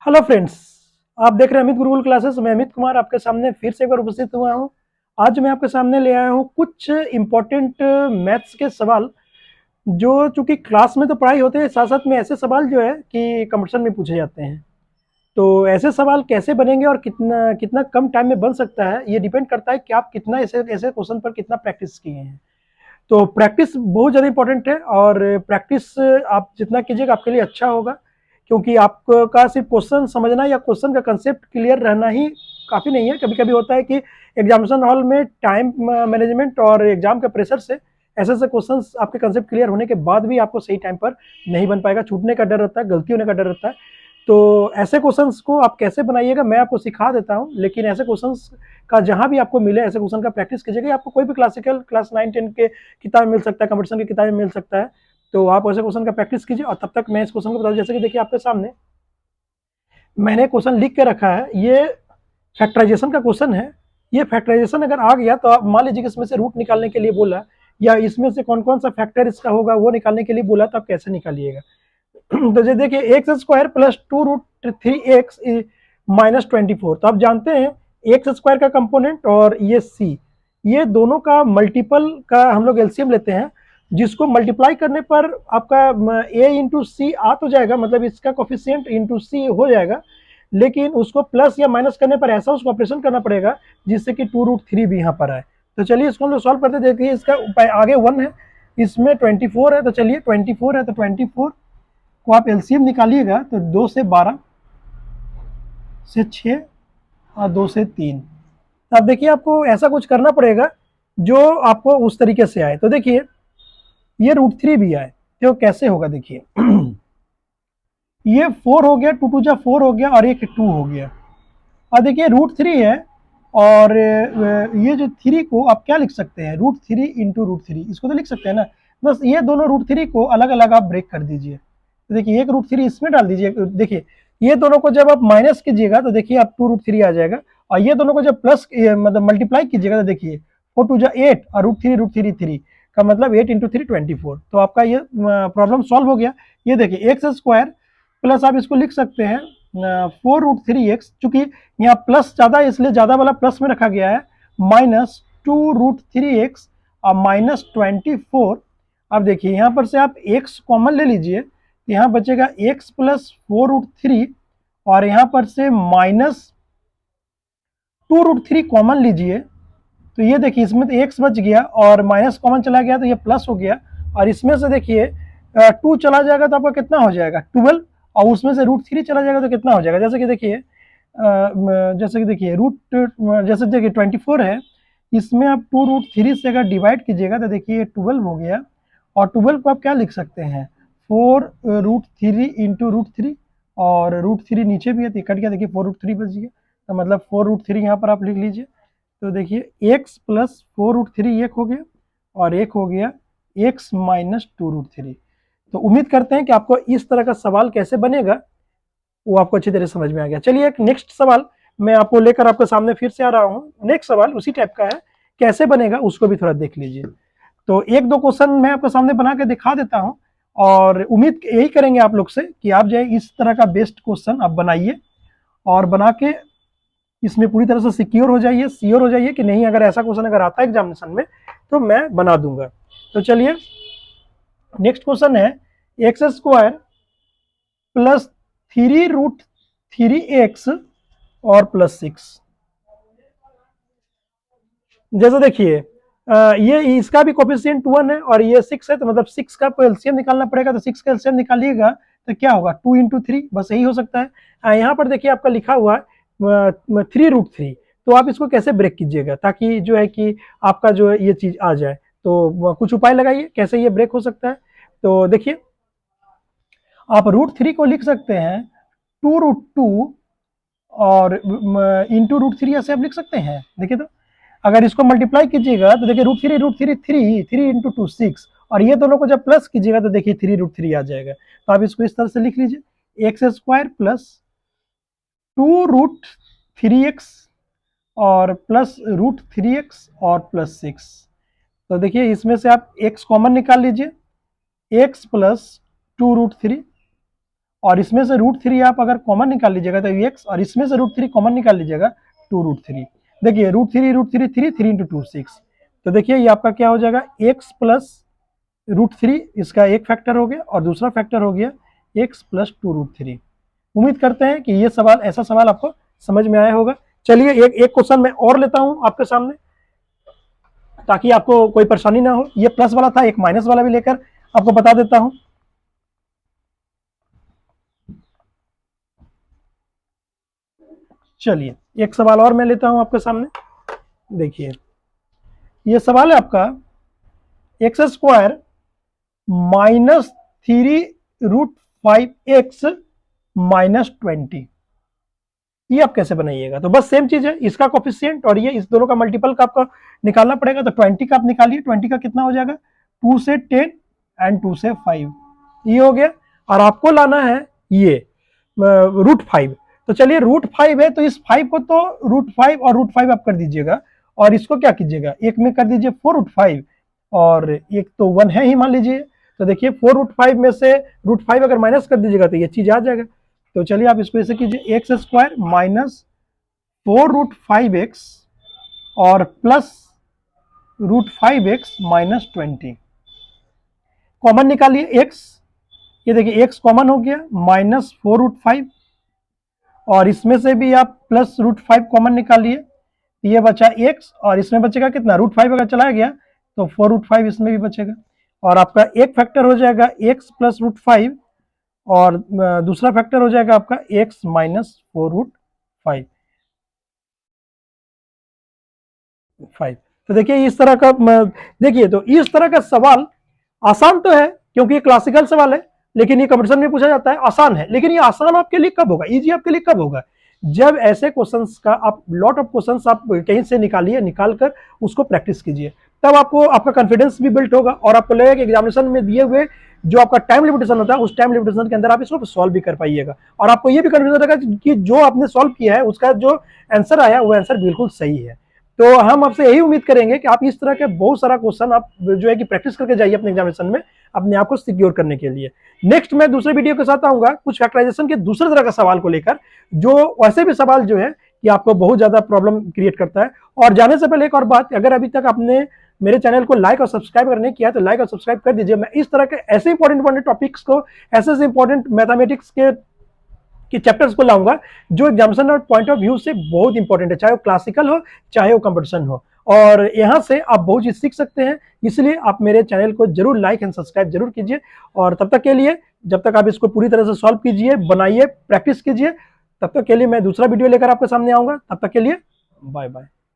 Hello friends. आप देख रहे हैं अमित गुरुकुल क्लासेस। मैं अमित कुमार आपके सामने फिर से एक बार उपस्थित हुआ हूं। आज मैं आपके सामने ले आया हूं कुछ इम्पोर्टेंट मैथ्स के सवाल जो चूंकि क्लास में तो पढ़ाई होते हैं, साथ साथ में ऐसे सवाल जो है कि कंपटीशन में पूछे जाते हैं। तो ऐसे सवाल कैसे बनेंगे और कितना कितना कम टाइम में बन सकता है, ये डिपेंड करता है कि आप कितना ऐसे ऐसे क्वेश्चन पर कितना प्रैक्टिस किए हैं। तो प्रैक्टिस बहुत ज़्यादा इंपॉर्टेंट है और प्रैक्टिस आप जितना कीजिएगा आपके लिए अच्छा होगा, क्योंकि आपका सिर्फ क्वेश्चन समझना या क्वेश्चन का कंसेप्ट क्लियर रहना ही काफ़ी नहीं है। कभी कभी होता है कि एग्जामिनेशन हॉल में टाइम मैनेजमेंट और एग्जाम के प्रेशर से ऐसे ऐसे क्वेश्चन आपके कंसेप्ट क्लियर होने के बाद भी आपको सही टाइम पर नहीं बन पाएगा, छूटने का डर रहता है, गलती होने का डर रहता है। तो ऐसे क्वेश्चंस को आप कैसे बनाइएगा मैं आपको सिखा देता हूं, लेकिन ऐसे क्वेश्चंस का जहां भी आपको मिले ऐसे क्वेश्चन का प्रैक्टिस कीजिएगा। आपको कोई भी क्लासिकल क्लास 9 10 के किताब मिल सकता है, कंपटीशन की किताबें मिल सकता है। तो आप ऐसे क्वेश्चन का प्रैक्टिस कीजिए और तब तक मैं इस क्वेश्चन को बता दूं। जैसे कि देखिए आपके सामने मैंने क्वेश्चन लिख के रखा है, ये फैक्टराइजेशन का क्वेश्चन है। ये फैक्टराइजेशन अगर आ गया तो आप मान लीजिए कि इसमें से रूट निकालने के लिए बोला या इसमें से कौन कौन सा फैक्टर इसका होगा वो निकालने के लिए बोला, तो आप कैसे निकालिएगा। तो ये देखिए एक्स स्क्वायर प्लस 2√3x -24। तो आप जानते हैं एक्स स्क्वायर का कंपोनेंट और ये सी, ये दोनों का मल्टीपल का हम लोग एलसीएम लेते हैं, जिसको मल्टीप्लाई करने पर आपका ए इंटू सी आ तो जाएगा, मतलब इसका कोफिशिएंट इंटू सी हो जाएगा। लेकिन उसको प्लस या माइनस करने पर ऐसा उसको ऑपरेशन करना पड़ेगा जिससे कि 2√3 भी यहाँ पर आए। तो चलिए इसको हम लोग सॉल्व करते देखिए। इसका आगे 1 है, इसमें 24 है, तो चलिए 24 है तो 24 को आप एलसीएम निकालिएगा तो 2 से 12 से 6 और 2 से 3। तो अब देखिए आपको ऐसा कुछ करना पड़ेगा जो आपको उस तरीके से आए। तो देखिए ये √3 भी आए तो कैसे होगा, देखिए ये 4 हो गया, 2 2 जा 4 हो गया और एक 2 हो गया। और देखिए √3 है और ये जो 3 को आप क्या लिख सकते हैं, √3 इंटू √3 इसको तो लिख सकते हैं ना। बस ये दोनों √3 को अलग अलग आप ब्रेक कर दीजिए। तो देखिए एक √3 इसमें डाल दीजिए। देखिए ये दोनों को जब आप माइनस कीजिएगा तो देखिए आप 2√3 आ जाएगा, और ये दोनों को जब प्लस मतलब मल्टीप्लाई कीजिएगा तो देखिए 4 2 जा 8 और √3 3 का मतलब 8 इंटू 3 24। तो आपका ये प्रॉब्लम सॉल्व हो गया। ये देखिए एक्स स्क्वायर प्लस आप इसको लिख सकते हैं 4√3x, चूंकि यहाँ प्लस ज़्यादा है इसलिए ज़्यादा वाला प्लस में रखा गया है, -2√3x और -24। अब देखिए यहाँ पर से आप x कॉमन ले लीजिए, यहाँ बचेगा x प्लस 4√3 और यहाँ पर से -2√3 कॉमन लीजिए। तो ये देखिए इसमें तो x बच गया और माइनस कॉमन चला गया तो ये प्लस हो गया, और इसमें से देखिए 2 चला जाएगा तो आपका कितना हो जाएगा 12, और उसमें से √3 चला जाएगा तो कितना हो जाएगा। जैसे कि देखिए जैसे देखिए 24 है, इसमें आप 2√3 से अगर डिवाइड कीजिएगा तो देखिए 12 हो गया, और 12 को आप क्या लिख सकते हैं 4√3 इंटू √3, और √3 नीचे भी है तो कट गया, देखिए 4√3 बच गया, तो मतलब 4√3 यहाँ पर आप लिख लीजिए। तो देखिए x प्लस 4√3 एक हो गया और एक हो गया x माइनस 2√3। तो उम्मीद करते हैं कि आपको इस तरह का सवाल कैसे बनेगा वो आपको अच्छी तरह समझ में आ गया। चलिए एक नेक्स्ट सवाल मैं आपको लेकर आपके सामने फिर से आ रहा हूँ। नेक्स्ट सवाल उसी टाइप का है, कैसे बनेगा उसको भी थोड़ा देख लीजिए। तो एक दो क्वेश्चन मैं आपके सामने बना के दिखा देता हूँ, और उम्मीद यही करेंगे आप लोग से कि आप जो है इस तरह का बेस्ट क्वेश्चन आप बनाइए और बना के इसमें पूरी तरह से सिक्योर हो जाइए, श्योर हो जाइए कि नहीं अगर ऐसा क्वेश्चन अगर आता है एग्जामिनेशन में तो मैं बना दूंगा। तो चलिए नेक्स्ट क्वेश्चन है एक्स स्क्वायर प्लस 3√3x और प्लस 6। जैसे देखिए ये इसका भी कोफिशिएंट 1 है और ये 6 है, तो मतलब 6 का एलसीएम निकालना पड़ेगा। तो 6 का एलसीएम निकालिएगा तो क्या होगा 2 इंटू 3, बस यही हो सकता है। यहाँ पर देखिए आपका लिखा हुआ है 3√3, तो आप इसको कैसे ब्रेक कीजिएगा ताकि जो है कि आपका जो है ये चीज आ जाए। तो कुछ उपाय लगाइए कैसे ये ब्रेक हो सकता है। तो देखिए आप √3 को लिख सकते हैं 2√2 और इंटू √3 ऐसे आप लिख सकते हैं। देखिए तो अगर इसको मल्टीप्लाई कीजिएगा तो देखिए √3 3 इंटू 2 6, और ये दोनों को जब प्लस कीजिएगा तो देखिए 3√3 आ जाएगा। तो आप इसको इस तरह से लिख लीजिए एक्स स्क्वायर प्लस 2√3x और प्लस √3x और प्लस 6। तो देखिए इसमें से आप x कॉमन निकाल लीजिए, x प्लस 2√3 और इसमें से √3 आप अगर कॉमन निकाल लीजिएगा तो x, और इसमें से √3 कॉमन निकाल लीजिएगा 2√3। देखिए √3 3 3 इंटू 2 6। तो देखिए ये आपका क्या हो जाएगा, x प्लस √3, इसका एक फैक्टर हो गया और दूसरा फैक्टर हो गया x प्लस 2√3। उम्मीद करते हैं कि ये सवाल, ऐसा सवाल आपको समझ में आया होगा। चलिए एक क्वेश्चन मैं और लेता हूं आपके सामने, ताकि आपको कोई परेशानी ना हो। ये प्लस वाला था, एक माइनस वाला भी लेकर आपको बता देता हूं। चलिए एक सवाल और मैं लेता हूं आपके सामने। देखिए ये सवाल है आपका, x² माइनस 3√5x माइनस 20, ये आप कैसे बनाइएगा। तो बस सेम चीज है, इसका कोफिशिएंट और ये इस दोनों का मल्टीपल का आपको निकालना पड़ेगा। तो 20 का आप निकालिए, 20 का कितना हो जाएगा, 2 से 10 एंड 2 से 5, ये हो गया। और आपको लाना है ये √5। तो चलिए √5 है, तो इस 5 को तो √5 और √5 आप कर दीजिएगा, और इसको क्या कीजिएगा, एक में कर दीजिए 4√5, और एक तो 1 है ही मान लीजिए। तो देखिए 4√5 में से √5 अगर माइनस कर दीजिएगा तो ये चीज आ जाएगा। तो चलिए आप इसको ऐसे कीजिए, x² माइनस 4√5x और प्लस √5x माइनस 20। कॉमन निकालिए x, ये देखिए x कॉमन हो गया, माइनस 4√5, और इसमें से भी आप प्लस √5 कॉमन निकालिए, ये बचा x, और इसमें बचेगा कितना, √5 अगर चला गया तो 4√5 इसमें भी बचेगा, और आपका एक फैक्टर हो जाएगा x प्लस √5, और दूसरा फैक्टर हो जाएगा आपका x माइनस 4√5। तो देखिए इस तरह का, देखिए तो इस तरह का सवाल आसान तो है, क्योंकि ये क्लासिकल सवाल है, लेकिन ये कंपटीशन में पूछा जाता है, आसान है। लेकिन ये आसान आपके लिए कब होगा, इजी आपके लिए कब होगा, जब ऐसे क्वेश्चंस का आप लॉट ऑफ क्वेश्चंस आप कहीं से निकालिए, निकाल कर उसको प्रैक्टिस कीजिए, तब आपको आपका कॉन्फिडेंस भी बिल्ड होगा, और आपको लगेगा कि एग्जामिनेशन में दिए हुए जो आपका टाइम लिमिटेशन होता है, उस टाइम लिमिटेशन के अंदर आप इसको सॉल्व भी कर पाइएगा, और आपको ये भी कॉन्फिडेंस रहेगा कि जो आपने सॉल्व किया है उसका जो आंसर आया वो आंसर बिल्कुल सही है। तो हम आपसे यही उम्मीद करेंगे कि आप इस तरह के बहुत सारा क्वेश्चन आप जो है कि प्रैक्टिस करके जाइए अपने एग्जामिनेशन में, अपने आप को सिक्योर करने के लिए। नेक्स्ट मैं दूसरे वीडियो के साथ आऊंगा कुछ फैक्टराइजेशन के दूसरे तरह का सवाल को लेकर, जो वैसे भी सवाल जो है कि आपको बहुत ज्यादा प्रॉब्लम क्रिएट करता है। और जाने से पहले एक और बात, अगर अभी तक आपने मेरे चैनल को लाइक और सब्सक्राइब अगर नहीं किया तो लाइक और सब्सक्राइब कर दीजिए। मैं इस तरह के ऐसे इंपॉर्टेंट टॉपिक्स को, ऐसे इंपॉर्टेंट मैथमेटिक्स के चैप्टर्स को लाऊंगा जो एग्जामिनेशन और पॉइंट ऑफ व्यू से बहुत इंपॉर्टेंट है, चाहे वो क्लासिकल हो चाहे वो कंपटीशन हो, और यहां से आप बहुत चीज सीख सकते हैं। इसलिए आप मेरे चैनल को जरूर लाइक एंड सब्सक्राइब जरूर कीजिए, और तब तक के लिए, जब तक आप इसको पूरी तरह से सॉल्व कीजिए, बनाइए, प्रैक्टिस कीजिए, तब तक के लिए मैं दूसरा वीडियो लेकर आपके सामने आऊंगा। तब तक के लिए बाय बाय।